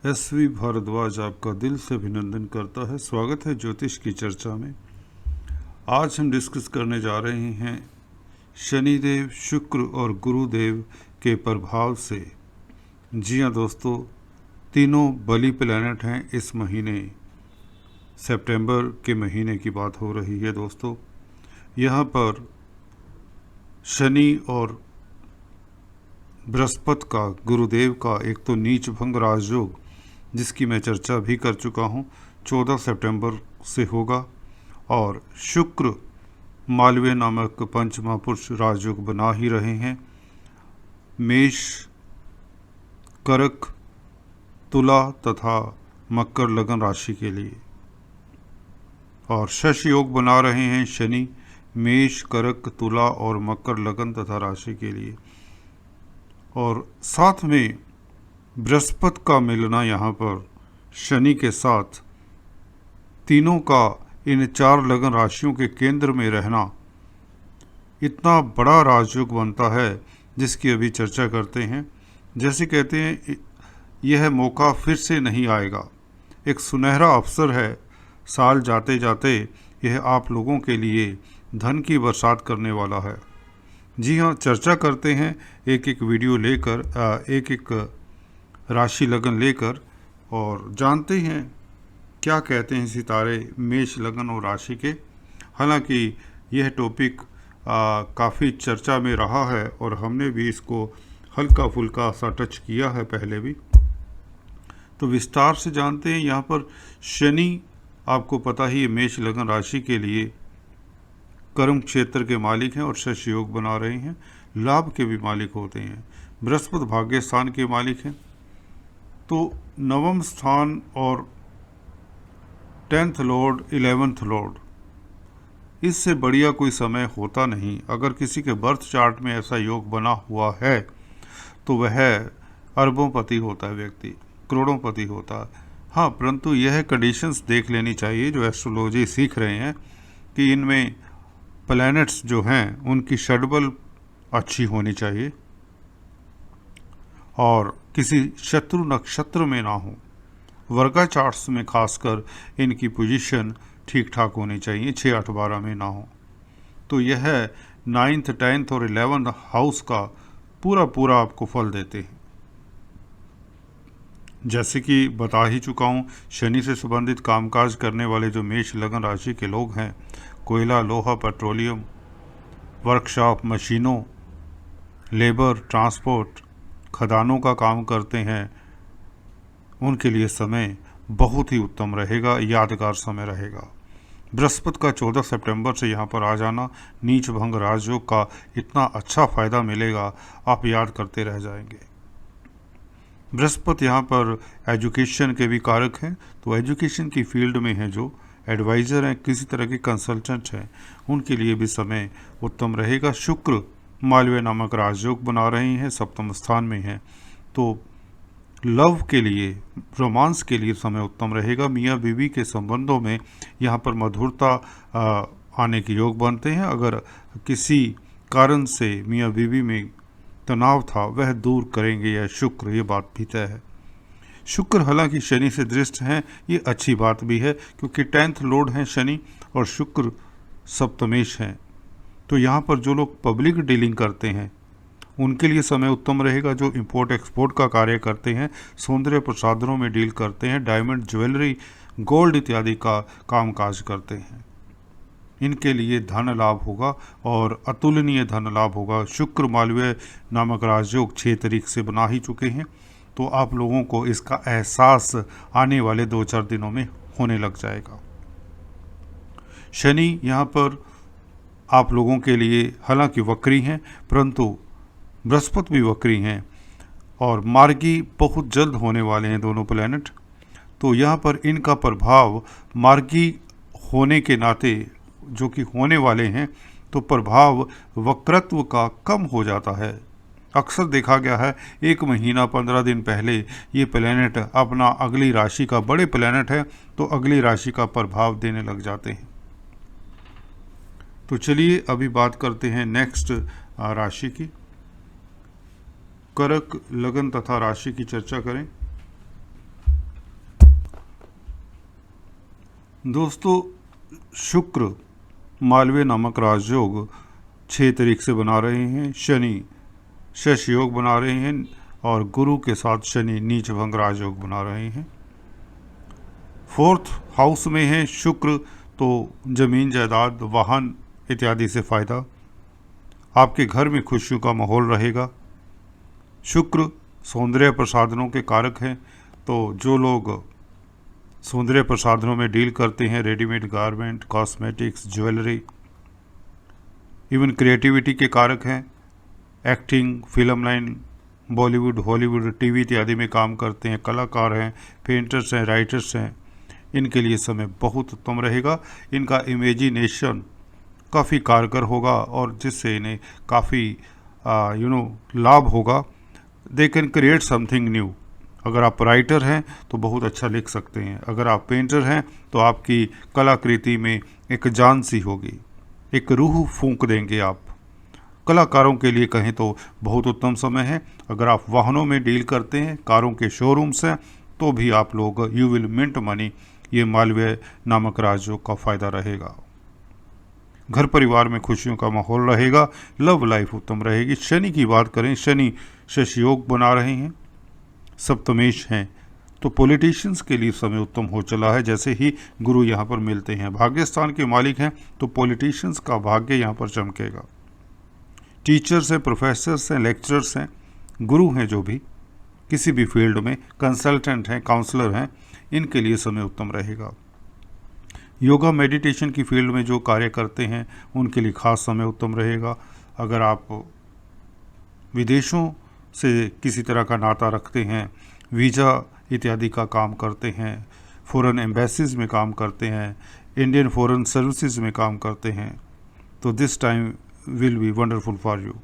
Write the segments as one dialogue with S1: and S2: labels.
S1: SV Bhardwaj आपका दिल से अभिनंदन करता है। स्वागत है ज्योतिष की चर्चा में। आज हम डिस्कस करने जा रहे हैं शनिदेव, शुक्र और गुरुदेव के प्रभाव से। जी हाँ दोस्तों, तीनों बली प्लैनेट हैं। इस महीने सितंबर के महीने की बात हो रही है दोस्तों। यहाँ पर शनि और बृहस्पति का, गुरुदेव का एक तो नीच भंग राजयोग, जिसकी मैं चर्चा भी कर चुका हूँ, 14 सितंबर से होगा। और शुक्र मालवीय नामक पंच महापुरुष राजयोग बना ही रहे हैं मेष, कर्क, तुला तथा मकर लगन राशि के लिए। और शश योग बना रहे हैं शनि मेष, कर्क, तुला और मकर लगन तथा राशि के लिए। और साथ में बृहस्पति का मिलना यहाँ पर शनि के साथ, तीनों का इन चार लगन राशियों के केंद्र में रहना इतना बड़ा राजयोग बनता है, जिसकी अभी चर्चा करते हैं। जैसे कहते हैं, यह मौका फिर से नहीं आएगा। एक सुनहरा अवसर है। साल जाते जाते यह आप लोगों के लिए धन की बरसात करने वाला है। जी हाँ, चर्चा करते हैं एक एक वीडियो लेकर, एक एक राशि लगन लेकर, और जानते हैं क्या कहते हैं सितारे मेष लगन और राशि के। हालांकि यह टॉपिक काफ़ी चर्चा में रहा है और हमने भी इसको हल्का फुल्का सा टच किया है पहले भी, तो विस्तार से जानते हैं। यहाँ पर शनि, आपको पता ही है, मेष लगन राशि के लिए कर्म क्षेत्र के मालिक हैं और शश योग बना रहे हैं। लाभ के भी मालिक होते हैं। बृहस्पति भाग्य स्थान के मालिक हैं। तो नवम स्थान और 10th लॉर्ड, 11th लॉर्ड, इससे बढ़िया कोई समय होता नहीं। अगर किसी के बर्थ चार्ट में ऐसा योग बना हुआ है तो वह अरबोंपति होता है, व्यक्ति करोड़ोंपति होता है। हाँ, परंतु यह कंडीशंस देख लेनी चाहिए जो एस्ट्रोलॉजी सीख रहे हैं, कि इनमें प्लैनेट्स जो हैं उनकी षड्बल अच्छी होनी चाहिए और किसी शत्रु नक्षत्र में ना हो। वर्गा चार्ट्स में खासकर इनकी पोजीशन ठीक ठाक होनी चाहिए, 6, 8, 12 में ना हो। तो यह 9th, 10th और 11th हाउस का पूरा आपको फल देते हैं। जैसे कि बता ही चुका हूँ, शनि से संबंधित कामकाज करने वाले जो मेष लगन राशि के लोग हैं, कोयला, लोहा, पेट्रोलियम, वर्कशॉप, मशीनों, लेबर, ट्रांसपोर्ट, खदानों का काम करते हैं, उनके लिए समय बहुत ही उत्तम रहेगा, यादगार समय रहेगा। बृहस्पति का 14 सितंबर से यहाँ पर आ जाना, नीच भंग राजयोग का इतना अच्छा फायदा मिलेगा, आप याद करते रह जाएंगे। बृहस्पति यहाँ पर एजुकेशन के भी कारक हैं, तो एजुकेशन की फील्ड में हैं, जो एडवाइज़र हैं, किसी तरह के कंसल्टेंट हैं, उनके लिए भी समय उत्तम रहेगा। शुक्र मालवीय नामक राजयोग बना रहे हैं, सप्तम स्थान में हैं, तो लव के लिए, रोमांस के लिए समय उत्तम रहेगा। मियाँ बीवी के संबंधों में यहाँ पर मधुरता आने के योग बनते हैं। अगर किसी कारण से मियाँ बीवी में तनाव था, वह दूर करेंगे यह शुक्र, ये बात भी तय है। शुक्र हालांकि शनि से दृष्ट हैं, ये अच्छी बात भी है, क्योंकि 10th लॉर्ड हैं शनि और शुक्र सप्तमेश हैं। तो यहाँ पर जो लोग पब्लिक डीलिंग करते हैं उनके लिए समय उत्तम रहेगा। जो इंपोर्ट एक्सपोर्ट का कार्य करते हैं, सौंदर्य प्रसाधनों में डील करते हैं, डायमंड, ज्वेलरी, गोल्ड इत्यादि का कामकाज करते हैं, इनके लिए धन लाभ होगा और अतुलनीय धन लाभ होगा। शुक्र मालवीय नामक राजयोग 6 तारीख से बना ही चुके हैं, तो आप लोगों को इसका एहसास आने वाले 2-4 दिनों में होने लग जाएगा। शनि यहाँ पर आप लोगों के लिए हालांकि वक्री हैं, परंतु बृहस्पति भी वक्री हैं और मार्गी बहुत जल्द होने वाले हैं दोनों प्लैनेट। तो यहाँ पर इनका प्रभाव मार्गी होने के नाते, जो कि होने वाले हैं, तो प्रभाव वक्रत्व का कम हो जाता है। अक्सर देखा गया है 1 महीना 15 दिन पहले ये प्लैनेट अपना अगली राशि का, बड़े प्लैनेट है तो अगली राशि का प्रभाव देने लग जाते हैं। तो चलिए अभी बात करते हैं नेक्स्ट राशि की। कर्क लगन तथा राशि की चर्चा करें। दोस्तों, शुक्र मालवीय नामक राजयोग 6 तारीख से बना रहे हैं, शनि शश योग बना रहे हैं और गुरु के साथ शनि नीच भंग राजयोग बना रहे हैं। 4th हाउस में है शुक्र, तो जमीन जायदाद वाहन इत्यादि से फ़ायदा, आपके घर में खुशियों का माहौल रहेगा। शुक्र सौंदर्य प्रसाधनों के कारक हैं, तो जो लोग सौंदर्य प्रसाधनों में डील करते हैं, readymade garment, cosmetics, jewellery, even creativity के कारक हैं। Acting, film line, Bollywood, Hollywood, TV इत्यादि में काम करते हैं, कलाकार हैं, पेंटर्स हैं, राइटर्स हैं, इनके लिए समय बहुत उत्तम रहेगा। इनका इमेजिनेशन काफ़ी कारगर होगा और जिससे इन्हें काफ़ी लाभ होगा। They can create something new. अगर आप राइटर हैं तो बहुत अच्छा लिख सकते हैं, अगर आप पेंटर हैं तो आपकी कलाकृति में एक जान सी होगी, एक रूह फूंक देंगे आप। कलाकारों के लिए कहें तो बहुत उत्तम समय है। अगर आप वाहनों में डील करते हैं, कारों के शोरूम्स हैं, तो भी आप लोग यू विल मिंट मनी। ये मालवीय नामक राजयोग का फ़ायदा रहेगा। घर परिवार में खुशियों का माहौल रहेगा, लव लाइफ उत्तम रहेगी। शनि की बात करें, शनि शश योग बना रहे हैं, सप्तमेश हैं, तो पॉलिटिशियंस के लिए समय उत्तम हो चला है। जैसे ही गुरु यहाँ पर मिलते हैं, भाग्यस्थान के मालिक हैं, तो पॉलिटिशियंस का भाग्य यहाँ पर चमकेगा। टीचर्स हैं, प्रोफेसर्स हैं, लेक्चरर्स हैं, गुरु हैं, जो भी किसी भी फील्ड में कंसल्टेंट हैं, काउंसलर हैं, इनके लिए समय उत्तम रहेगा। योगा मेडिटेशन की फील्ड में जो कार्य करते हैं उनके लिए खास समय उत्तम रहेगा। अगर आप विदेशों से किसी तरह का नाता रखते हैं, वीज़ा इत्यादि का काम करते हैं, फॉरेन एम्बेसीज में काम करते हैं, इंडियन फॉरेन सर्विसेज में काम करते हैं, तो this time will be wonderful for you.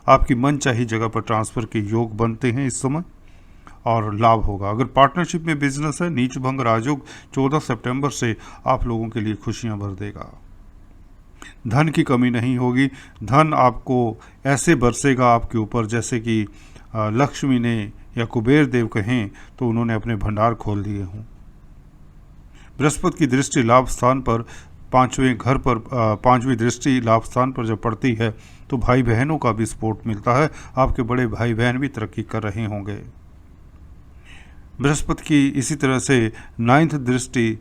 S1: आपकी मनचाही जगह पर ट्रांसफ़र के योग बनते हैं इस समय और लाभ होगा। अगर पार्टनरशिप में बिजनेस है, नीच भंग राजयोग 14 सितंबर से आप लोगों के लिए खुशियां भर देगा। धन की कमी नहीं होगी, धन आपको ऐसे बरसेगा आपके ऊपर जैसे कि लक्ष्मी ने या कुबेर देव कहें तो उन्होंने अपने भंडार खोल दिए हों। बृहस्पति की दृष्टि लाभ स्थान पर, 5वें घर पर 5वीं दृष्टि लाभ स्थान पर जब पड़ती है तो भाई बहनों का भी सपोर्ट मिलता है। आपके बड़े भाई बहन भी तरक्की कर रहे होंगे। बृहस्पति की इसी तरह से 9th दृष्टि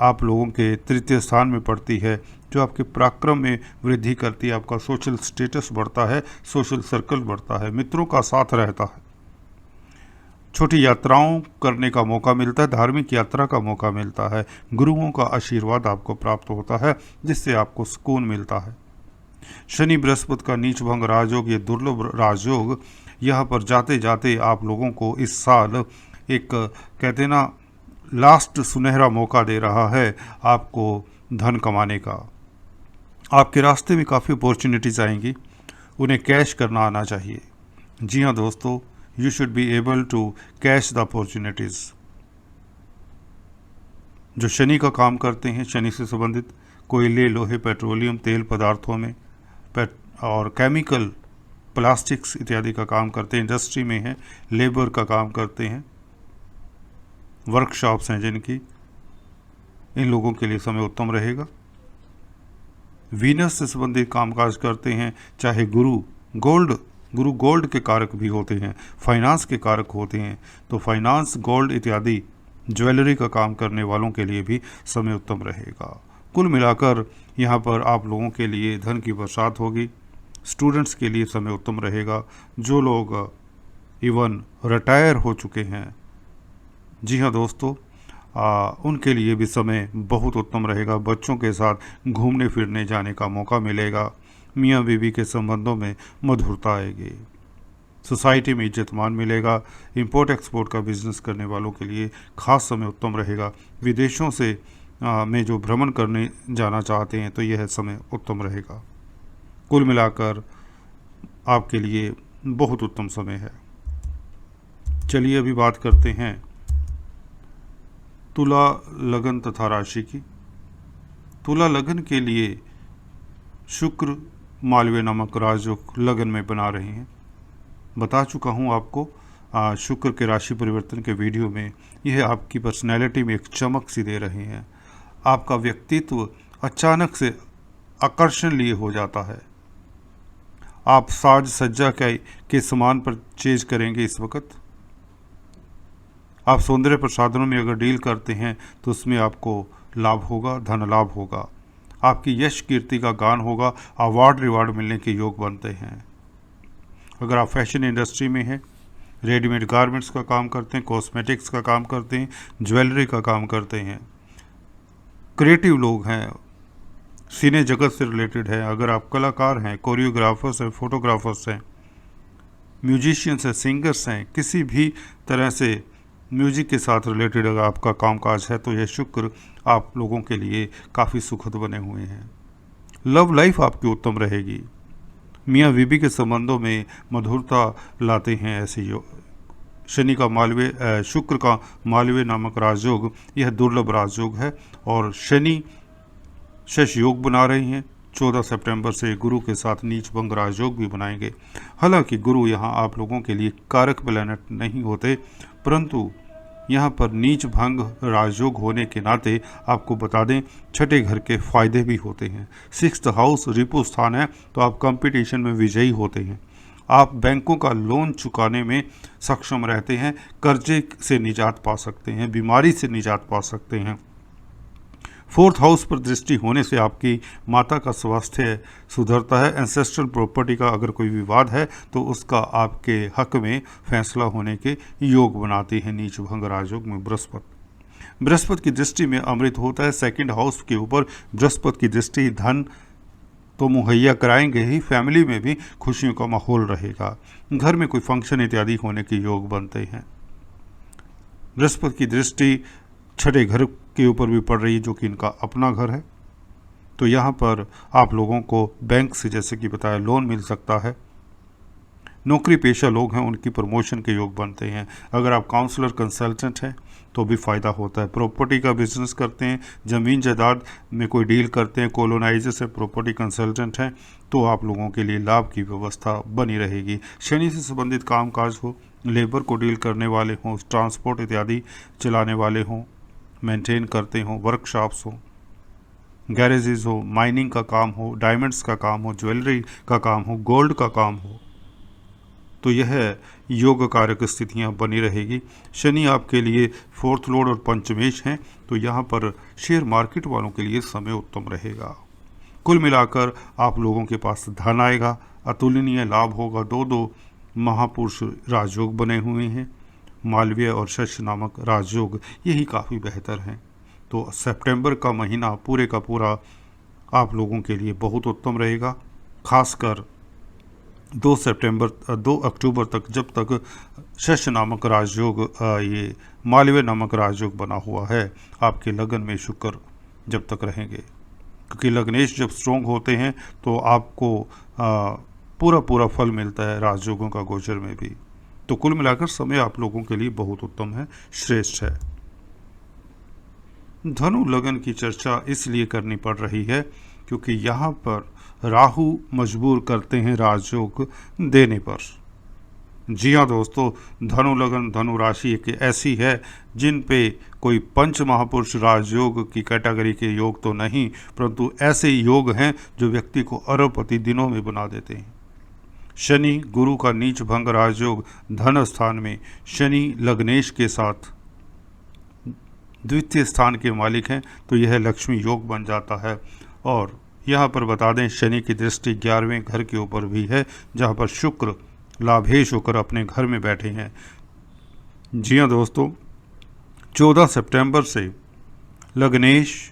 S1: आप लोगों के 3य स्थान में पड़ती है, जो आपके पराक्रम में वृद्धि करती है। आपका सोशल स्टेटस बढ़ता है, सोशल सर्कल बढ़ता है, मित्रों का साथ रहता है, छोटी यात्राओं करने का मौका मिलता है, धार्मिक यात्रा का मौका मिलता है, गुरुओं का आशीर्वाद आपको प्राप्त होता है, जिससे आपको सुकून मिलता है। शनि बृहस्पति का नीच भंग राजयोग, ये दुर्लभ राजयोग, यहाँ पर जाते जाते आप लोगों को इस साल एक कहते ना लास्ट सुनहरा मौका दे रहा है आपको धन कमाने का। आपके रास्ते में काफ़ी अपॉर्चुनिटीज़ आएंगी, उन्हें कैश करना आना चाहिए। जी हाँ दोस्तों, you should be able to cash the opportunities. जो शनि का काम करते हैं, शनि से संबंधित कोयले, लोहे, पेट्रोलियम, तेल पदार्थों में और केमिकल, प्लास्टिक्स इत्यादि का काम करते हैं, इंडस्ट्री में हैं, लेबर का काम करते हैं, वर्कशॉप्स हैं जिनकी, इन लोगों के लिए समय उत्तम रहेगा। वीनस से संबंधित कामकाज करते हैं, चाहे गुरु गोल्ड के कारक भी होते हैं, फाइनेंस के कारक होते हैं, तो फाइनेंस, गोल्ड इत्यादि ज्वेलरी का काम करने वालों के लिए भी समय उत्तम रहेगा। कुल मिलाकर यहाँ पर आप लोगों के लिए धन की बरसात होगी। स्टूडेंट्स के लिए समय उत्तम रहेगा। जो लोग इवन रिटायर हो चुके हैं, जी हाँ दोस्तों, उनके लिए भी समय बहुत उत्तम रहेगा। बच्चों के साथ घूमने फिरने जाने का मौका मिलेगा। मियाँ बीवी के संबंधों में मधुरता आएगी। सोसाइटी में इज्जत मान मिलेगा। इंपोर्ट एक्सपोर्ट का बिजनेस करने वालों के लिए खास समय उत्तम रहेगा। विदेशों से में जो भ्रमण करने जाना चाहते हैं तो यह समय उत्तम रहेगा। कुल मिलाकर आपके लिए बहुत उत्तम समय है। चलिए अभी बात करते हैं तुला लगन तथा राशि की। तुला लगन के लिए शुक्र मालवीय नामक राजयोग लगन में बना रहे हैं। बता चुका हूँ आपको शुक्र के राशि परिवर्तन के वीडियो में। यह आपकी पर्सनैलिटी में एक चमक सी दे रहे हैं। आपका व्यक्तित्व अचानक से आकर्षण लिए हो जाता है। आप साज सज्जा के सामान परचेज करेंगे इस वक्त। आप सौंदर्य प्रसाधनों में अगर डील करते हैं तो उसमें आपको लाभ होगा, धन लाभ होगा। आपकी यश कीर्ति का गान होगा, अवार्ड रिवार्ड मिलने के योग बनते हैं। अगर आप फैशन इंडस्ट्री में हैं, रेडीमेड गारमेंट्स का काम करते हैं, कॉस्मेटिक्स का काम करते हैं, ज्वेलरी का काम करते हैं, क्रिएटिव लोग हैं, सिने जगत से रिलेटेड है, अगर आप कलाकार हैं, कोरियोग्राफर्स हैं, फोटोग्राफर्स हैं, म्यूजिशियंस हैं, सिंगर्स हैं, किसी भी तरह से म्यूजिक के साथ रिलेटेड अगर आपका कामकाज है तो यह शुक्र आप लोगों के लिए काफ़ी सुखद बने हुए हैं। लव लाइफ आपकी उत्तम रहेगी। मियाँ बीबी के संबंधों में मधुरता लाते हैं ऐसे शनि का मालवीय शुक्र का मालवीय नामक राजयोग, यह दुर्लभ राजयोग है और शनि शश योग बना रही हैं। 14 सितंबर से गुरु के साथ नीच भंग राजयोग भी बनाएंगे। हालांकि गुरु यहाँ आप लोगों के लिए कारक प्लैनेट नहीं होते, परंतु यहाँ पर नीच भंग राजयोग होने के नाते आपको बता दें छठे घर के फायदे भी होते हैं। 6th हाउस रिपु स्थान है तो आप कंपटीशन में विजयी होते हैं। आप बैंकों का लोन चुकाने में सक्षम रहते हैं, कर्जे से निजात पा सकते हैं, बीमारी से निजात पा सकते हैं। 4th हाउस पर दृष्टि होने से आपकी माता का स्वास्थ्य सुधरता है। एंसेस्ट्रल प्रॉपर्टी का अगर कोई विवाद है तो उसका आपके हक में फैसला होने के योग बनाती है नीच भंग राजयोग में बृहस्पति की दृष्टि में अमृत होता है। 2nd हाउस के ऊपर बृहस्पति की दृष्टि धन तो मुहैया कराएंगे ही, फैमिली में भी खुशियों का माहौल रहेगा। घर में कोई फंक्शन इत्यादि होने के योग बनते हैं। बृहस्पति की दृष्टि छठे घर के ऊपर भी पड़ रही है जो कि इनका अपना घर है, तो यहाँ पर आप लोगों को बैंक से जैसे कि बताया लोन मिल सकता है। नौकरी पेशा लोग हैं उनकी प्रमोशन के योग बनते हैं। अगर आप काउंसलर कंसल्टेंट हैं तो भी फ़ायदा होता है। प्रॉपर्टी का बिजनेस करते हैं, ज़मीन जायदाद में कोई डील करते हैं, कॉलोनाइजर से प्रॉपर्टी कंसल्टेंट हैं तो आप लोगों के लिए लाभ की व्यवस्था बनी रहेगी। शनि से संबंधित कामकाज हो, लेबर को डील करने वाले हों, ट्रांसपोर्ट इत्यादि चलाने वाले हों, मेंटेन करते हों, वर्कशॉप्स हो, गैरेजेस हो, माइनिंग का काम हो, डायमंड्स का काम हो, ज्वेलरी का काम हो, गोल्ड का काम हो, तो यह योग कारक स्थितियाँ बनी रहेगी। शनि आपके लिए 4th लॉर्ड और पंचमेश हैं तो यहाँ पर शेयर मार्केट वालों के लिए समय उत्तम रहेगा। कुल मिलाकर आप लोगों के पास धन आएगा, अतुलनीय लाभ होगा। 2 महापुरुष राजयोग बने हुए हैं, मालवीय और शश नामक राजयोग, यही काफ़ी बेहतर हैं। तो सितंबर का महीना पूरे का पूरा आप लोगों के लिए बहुत उत्तम रहेगा। खासकर 2 अक्टूबर तक जब तक शश नामक राजयोग ये मालवीय नामक राजयोग बना हुआ है, आपके लगन में शुक्र जब तक रहेंगे, क्योंकि लग्नेश जब स्ट्रोंग होते हैं तो आपको पूरा फल मिलता है राजयोगों का गोचर में भी। तो कुल मिलाकर समय आप लोगों के लिए बहुत उत्तम है, श्रेष्ठ है। धनु लगन की चर्चा इसलिए करनी पड़ रही है क्योंकि यहाँ पर राहु मजबूर करते हैं राजयोग देने पर। जी हाँ दोस्तों, धनु लगन धनु राशि एक ऐसी है जिन पे कोई पंच महापुरुष राजयोग की कैटेगरी के योग तो नहीं, परंतु ऐसे योग हैं जो व्यक्ति को अरबपति दिनों में बना देते हैं। शनि गुरु का नीच भंग राजयोग धन स्थान में, शनि लग्नेश के साथ द्वितीय स्थान के मालिक हैं तो यह लक्ष्मी योग बन जाता है। और यहाँ पर बता दें शनि की दृष्टि 11वें घर के ऊपर भी है जहाँ पर शुक्र लाभेश होकर अपने घर में बैठे हैं। जी हाँ दोस्तों, 14 सितंबर से लग्नेश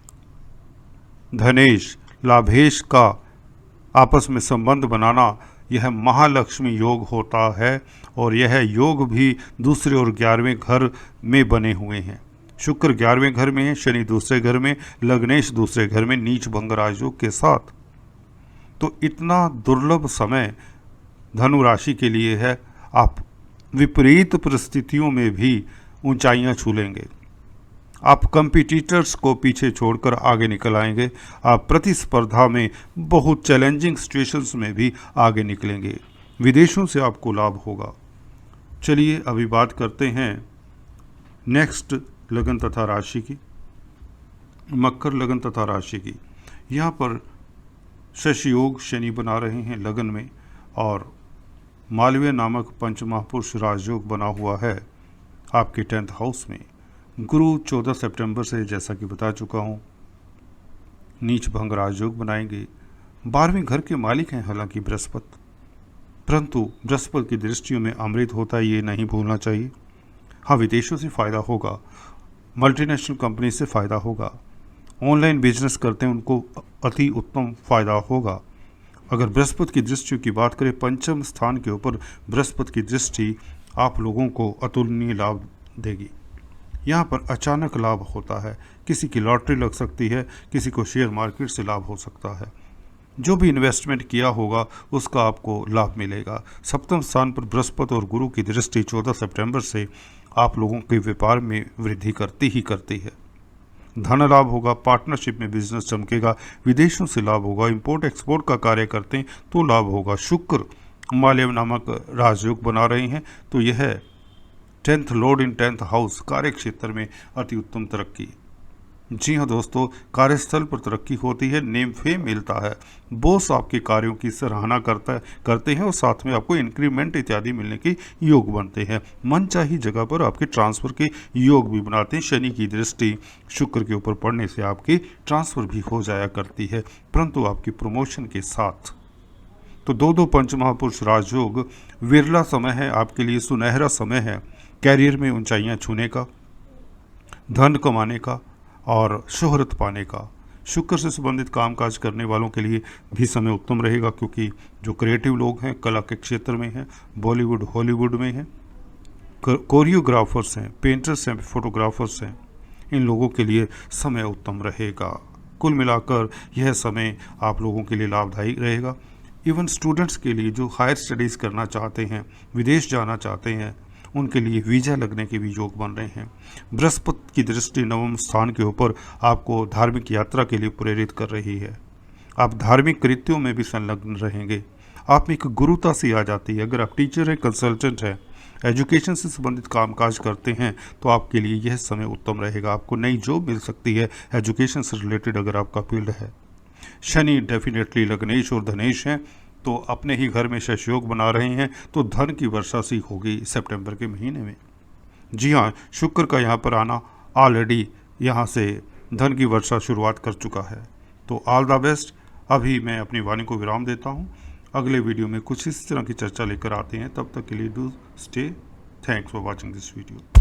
S1: धनेश लाभेश का आपस में संबंध बनाना यह महालक्ष्मी योग होता है और यह योग भी दूसरे और 11वें घर में बने हुए हैं। शुक्र 11वें घर में है, शनि दूसरे घर में, लग्नेश दूसरे घर में नीच भंग राजयोग के साथ। तो इतना दुर्लभ समय धनु राशि के लिए है। आप विपरीत परिस्थितियों में भी ऊंचाइयां छू लेंगे। आप कंपटीटर्स को पीछे छोड़कर आगे निकल आएंगे। आप प्रतिस्पर्धा में बहुत चैलेंजिंग सिचुएशंस में भी आगे निकलेंगे। विदेशों से आपको लाभ होगा। चलिए अभी बात करते हैं नेक्स्ट लगन तथा राशि की। मकर लगन तथा राशि की। यहाँ पर शशि योग शनि बना रहे हैं लगन में, और मालवीय नामक पंचमहापुरुष राजयोग बना हुआ है आपके 10th हाउस में। गुरु 14 सितंबर से, जैसा कि बता चुका हूँ, नीच भंग राजयोग बनाएंगे। 12वें घर के मालिक हैं हालांकि बृहस्पति, परंतु बृहस्पति की दृष्टियों में अमृत होता है, ये नहीं भूलना चाहिए। हाँ, विदेशों से फ़ायदा होगा, मल्टीनेशनल कंपनी से फ़ायदा होगा, ऑनलाइन बिजनेस करते हैं उनको अति उत्तम फ़ायदा होगा। अगर बृहस्पति की दृष्टि की बात करें, पंचम स्थान के ऊपर बृहस्पति की दृष्टि आप लोगों को अतुलनीय लाभ देगी। यहाँ पर अचानक लाभ होता है, किसी की लॉटरी लग सकती है, किसी को शेयर मार्केट से लाभ हो सकता है। जो भी इन्वेस्टमेंट किया होगा उसका आपको लाभ मिलेगा। सप्तम स्थान पर बृहस्पति और गुरु की दृष्टि 14 सितंबर से आप लोगों के व्यापार में वृद्धि करती ही करती है। धन लाभ होगा, पार्टनरशिप में बिजनेस चमकेगा, विदेशों से लाभ होगा, इंपोर्ट एक्सपोर्ट का कार्य करते हैं तो लाभ होगा। शुक्र मालव नामक राजयोग बना रहे हैं, तो यह 10th लॉर्ड इन 10th हाउस कार्य क्षेत्र में अति उत्तम तरक्की। जी हाँ दोस्तों, कार्यस्थल पर तरक्की होती है, नेम फेम मिलता है, बॉस आपके कार्यों की सराहना करते हैं और साथ में आपको इंक्रीमेंट इत्यादि मिलने के योग बनते हैं। मनचाही जगह पर आपके ट्रांसफ़र के योग भी बनाते हैं। शनि की दृष्टि शुक्र के ऊपर पड़ने से आपकी ट्रांसफ़र भी हो जाया करती है, परंतु आपकी प्रमोशन के साथ। तो दो पंचमहापुरुष राजयोग विरला समय है आपके लिए, सुनहरा समय है कैरियर में ऊंचाइयां छूने का, धन कमाने का और शोहरत पाने का। शुक्र से संबंधित कामकाज करने वालों के लिए भी समय उत्तम रहेगा, क्योंकि जो क्रिएटिव लोग हैं, कला के क्षेत्र में हैं, बॉलीवुड हॉलीवुड में हैं, कोरियोग्राफर्स हैं, पेंटर्स हैं, फोटोग्राफर्स हैं, इन लोगों के लिए समय उत्तम रहेगा। कुल मिलाकर यह समय आप लोगों के लिए लाभदायी रहेगा। इवन स्टूडेंट्स के लिए जो हायर स्टडीज़ करना चाहते हैं, विदेश जाना चाहते हैं, उनके लिए वीज़ा लगने के भी योग बन रहे हैं। बृहस्पति की दृष्टि 9वें स्थान के ऊपर आपको धार्मिक यात्रा के लिए प्रेरित कर रही है। आप धार्मिक कृत्यों में भी संलग्न रहेंगे। आप में एक गुरुता सी आ जाती है। अगर आप टीचर हैं, कंसल्टेंट हैं, एजुकेशन से संबंधित कामकाज करते हैं, तो आपके लिए यह समय उत्तम रहेगा। आपको नई जॉब मिल सकती है एजुकेशन से रिलेटेड, अगर आपका फील्ड है। शनि डेफिनेटली लग्नेश और धनेश हैं, तो अपने ही घर में शश योग बना रहे हैं, तो धन की वर्षा सी होगी सितंबर के महीने में। जी हाँ, शुक्र का यहाँ पर आना ऑलरेडी यहाँ से धन की वर्षा शुरुआत कर चुका है। तो ऑल द बेस्ट। अभी मैं अपनी वाणी को विराम देता हूँ, अगले वीडियो में कुछ इस तरह की चर्चा लेकर आते हैं। तब तक के लिए do stay. Thanks for watching this video.